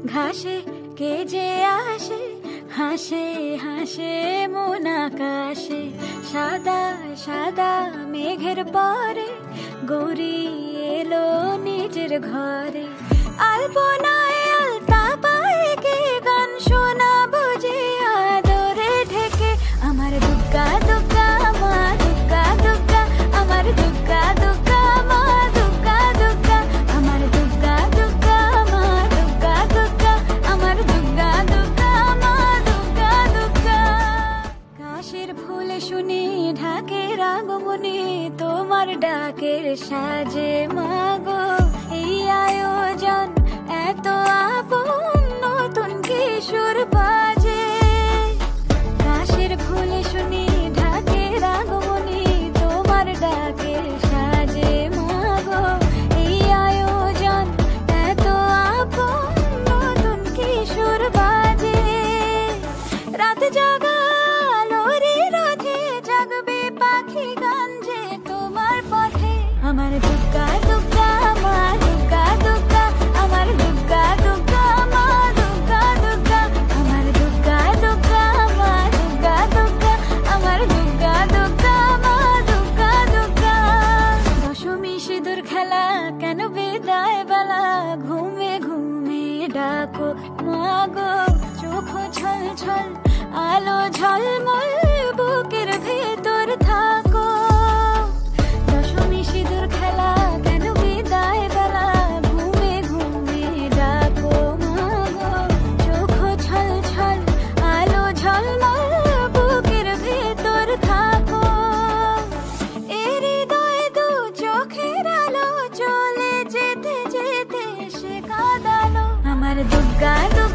ঘাসে কে যে আসে, হাসে হাসে মন আকাশে। সাদা সাদা মেঘের পরে গৌরী এলো নিজের ঘরে। আলপনায় আলতা পায়ে কে গান শোনাবো যে আদরে ঢেকে। আমার দুগ্গা দুগ্গা মা দুগ্গা দুগ্গা, আমার দুগ্গা দুগ্গা মা দুগ্গা দুগ্গা, আমার দুগ্গা দুগ্গা মা দুগ্গা দুগ্গা, আমার দুগ্গা দুগ্গা মা দুগ্গা দুগ্গা। কাশের ফুলে শুনি ঢাকের আগমনে, তোমার ডাকের সাজে মাগো এই আয়োজন এত আপন, নতুন কিশোর বাজে। কাশের ফুলে শুনি ঢাকের আগমনে, তোমার ডাকের সাজে মাগো এই আয়োজন এত আপন, নতুন কিশোর বাজে। রাত জাগা আলোরে রথে জাগবে পাখি গান যে তোমার পথে। আমার দুগ্গা দুগ্গা মা দুগ্গা দুগ্গা, আমার দুগ্গা দুগ্গা মা দুগ্গা দুগ্গা, আমার দুগ্গা দুগ্গা মা দুগ্গা দুগ্গা, আমার দুগ্গা দুগ্গা মা দুগ্গা দুগ্গা। দশমী সিঁদুর খেলা কেন বিদায় বেলা, ঘুমে ঘুমে ডাকো মাগো। চোখ ছল ছল আলো ঝলমল বুকের ভেতর থাকো। দশমী সিঁদুর খেলা কেন বিদায় বেলা, ঘুমে ঘুমে ডাকো মাগো। চোখ ছল ছল আলো ঝলমল বুকের ভেতর থাকো। এ হৃদয় দু চোখের আলো চলে যেতে যেতে সে কাঁদালো। আমার দুগ্গা দুগ্গা